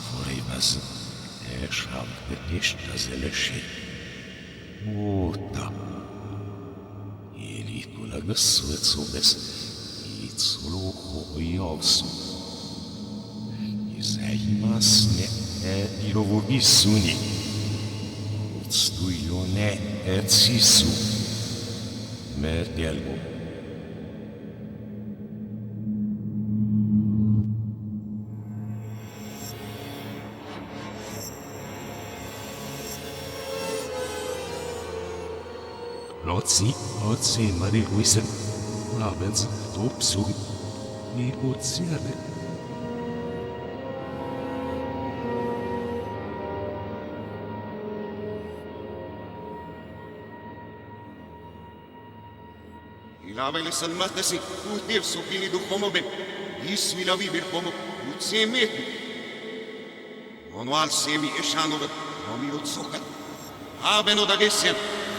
Savoreivas ešavdeništa zeleši. Uta. Ili tulaga suecubes I culu hojovsu. Izaimasne edirovu visuni. Utstujone etsisu. Merdelbu. Otsi Marie Louise, abends topsug, I oziade. Ilavele salmatasi, uhtev sopili duhomobe, isvila vibir homo, utsemetu. Onual semi ešanove, omi otsokat. Abeno da gesian,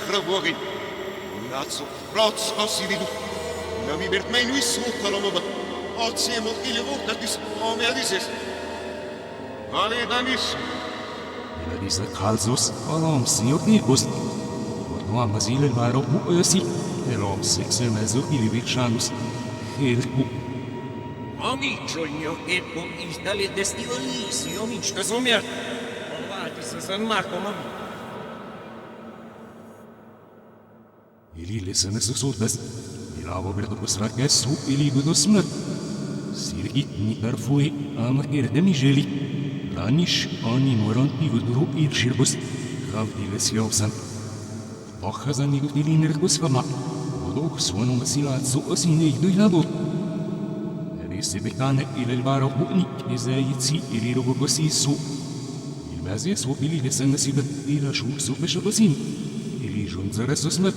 hrvogin. Lazzo, rozzo si vidu. La vibert mei lui sukkalomoba. Otsiemo ili vuhtatis, ome adises. Ale danis. Elisa Kalsus, Alom Siotnikus. Ordoa Masile Varo Uösi, Elom Sexemezo ili Vichanus, Helku. Amicio il mio tempo, il tale destino lì, amici, che sono merda. Avanti, se San Marco, ma... Ili lesenes sodas, ilavo verdo posrakesu ili budosmet. Sirgit nikar fui ama erdemijeli. Lanish ani moranti gudru ilshirbus, gavdiles jovsan. Tochazan igutilinirkus fama, udok suonu masilatsu osine igduilabo. Risibekane ilel varo bunik izayitsi ili rogogosisu. Ilmazis wo ili lesenes ibet ila shursu peshabasin. Ili junzaresusmet.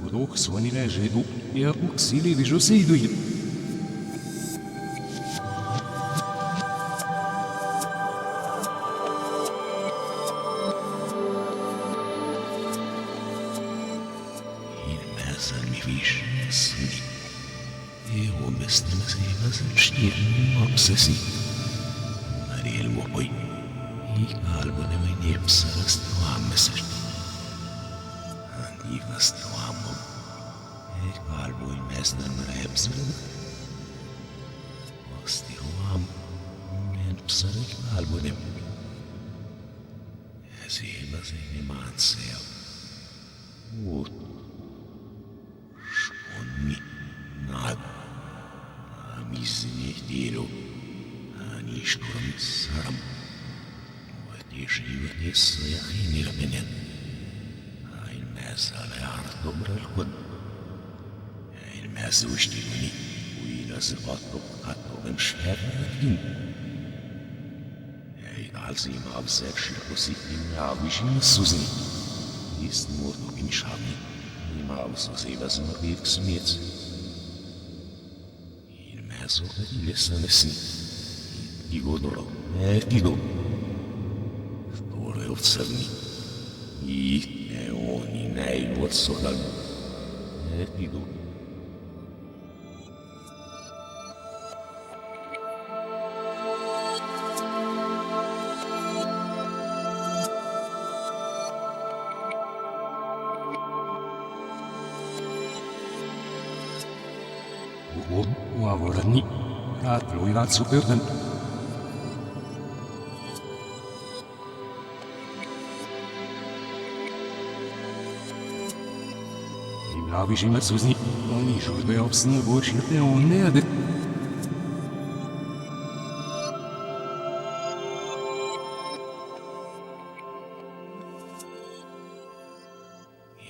Udok suoni legedu e a uxili vijoseiduil. Ilmezan mi viš sni. E omestime se imazan štirni obsesi. Mariel mopoj. I kalbo nemoj njepsarast uammesest. Anivast uammom. E kalbo ilmeznan mrepsarad. Osti uam. Njepsarad kalbo nem. Ez imazan imanseo. Ut. Шонни над амизнехдеру анишкурам сарам ватишивани саяхинирменен айлмазале артомралкун айлмазуштигуни уилазыватту каттуган швернадгин айдалзим абзерширкусикин авишин сузни истнуртугин шавни Maus usivas uma virksmiets. Ilmeso ilessanesi. Igodoro. Tigo. Tore otsarni. I eoni nei otsogal. Tigo. Uavorani, ratluivat superten. Imlavišimet suzni, oni žurbe obsne vočirte onede.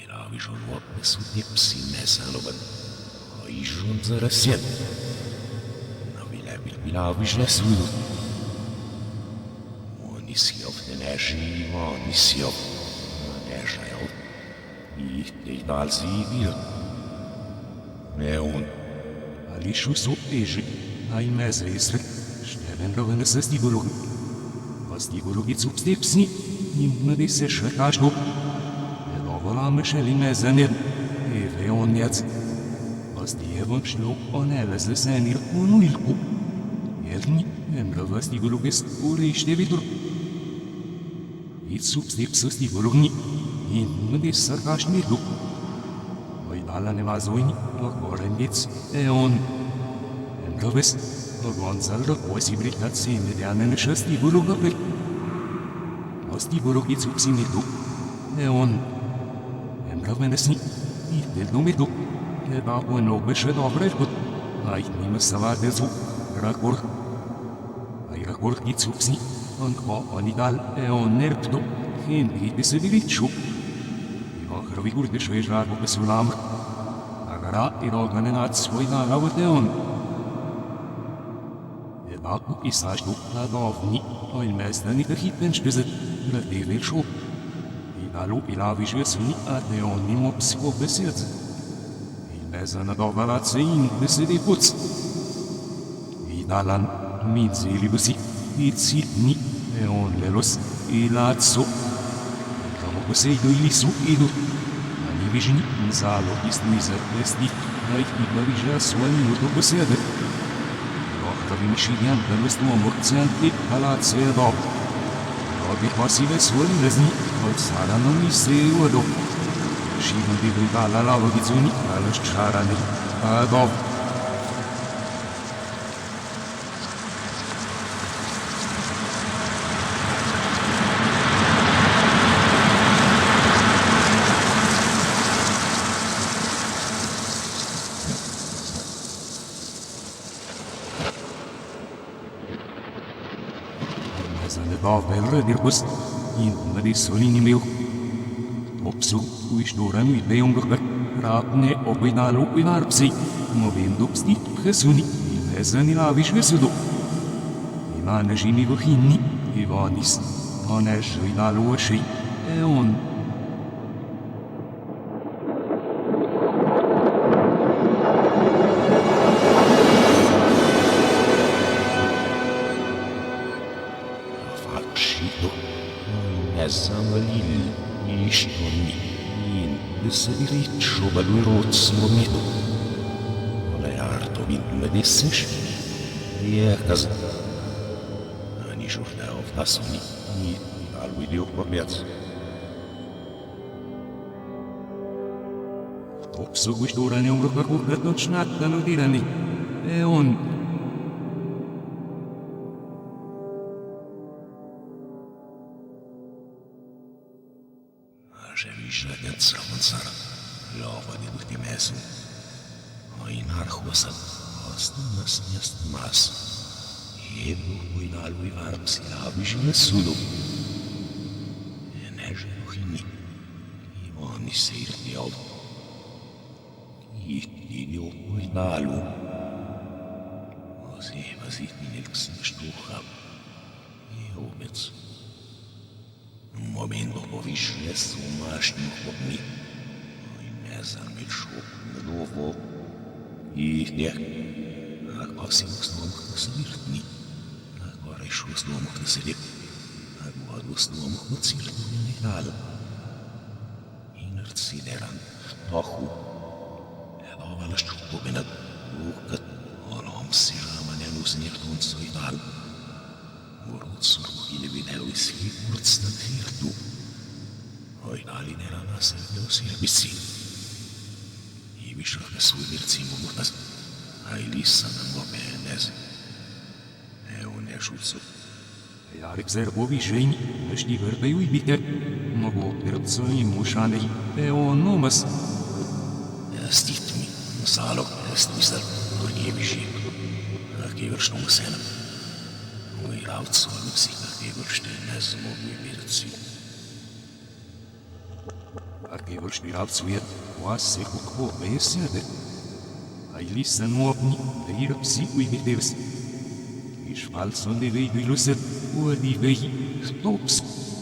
Iravižon vopne sudnje psi mesalovan. Ižun zarasjen. Ilaviš nesvidu. Oni sjov ne neži, oni sjov nežajo. I te dalzi vir. Ne on. Ali šusu eži, a imeze isret, štelen rovene se stigurug. Pa stigurugi cupstipsni, nimadi se šrekašnu. Edovola mešeli mezenir, eve on njec. Stievom šlo onele se senir unuilku. Elni, îndrăvăsti gulugesc, urește vidur. It substip să-sti gulugni, inmâde să caști miru. Oi dala nevazoini, locorendiți, eon. Îndrăvesc, logonțalră posibilități imediane nășăsti gulugăpel. Osti gulugiți subsimitu, eon. Îndrăvenesni, itel numitu, e da un obășă dobrelcut. Ai nimă să va dezu, racur. Ai racur it subsni, încă onigal eon nerptu, hindi de sediriciu. Hrvigur de švežáku pe sulámr, a gra i roganenát svojná ravoteon. Ebaku i sáždu na dovni, oj mestani terhiten špizet, relativir šup. I dalu i laviš vesuni a teon mimo psiko besed. I mezana dovalat se in besedi puc. I dalan midzili besi, i citni eon lelos i latso. Посейду или су иду. Они вижни зало истниza вести, найх и барижа свои муту поседы. Рохтави мишиян дървество мурценти халация доб. Роби пасиве свои лезни, от сарано ми се уадо. Шивен диврита лалаво гицуни, алаш чарани, а доб. Velre dirbus, in mari solini meu. Opsu, uisdoran uit bij ongeveer, raapne op een alu in arpsi, movendo psti, gesuni, lezen in avish vesudo. Imane jimi vachini, Ivanis, anesh in alu ashi, eon. Zamălil, ești omin, desădirit șobălui roț momitu. Ale arto vintume desești, e caz. Ani jurdeau fasoni, ni alui de ocorbeaț. Opsu guștura ne urcă cu gătăcinat, nu dirani, eon. Žagat sramanțara, lova de ultimesu. Oinar hosam, ostanas nest mas. Ebu oinar lui varpsi avish nesudu. Enej rohini, Ivani seir dial. Itilio oinalu. Ozi vazit minilks nishtuham. Eomets. Momento povišle su mašnju hodni, i ne zamilšu na novo. I ne, ako si u snomah na svirtni, ako rešu u snomah na sedi, ako adu snomah na cirtni ne hnala. Inerci deran, tohu, evo valašću pomenat, ukat, onom si žamanen uznirtun svoj dal. Urutsurmu ili videlu isi urtstan hirtu. Oinali nerana selviosi abisi. I višaka svoj mircimu mutaz, a ili sanan lopenez. Evo nešucu. Jarek zerbovi ženi, nešti vrbeju i bite, mogu pirpco i mušanej, evo nomas. Stit mi, salog, stmisar, turniye biši. Aki vršnom senam. Moj ravcovim si kakve vršte ne zmogu mirci. Kakve vršti ravcuje, vas se kukvo besede. A ili san mopni, da irap si u ibitevs. Iš falson de vej biluset, u adi vej, stops.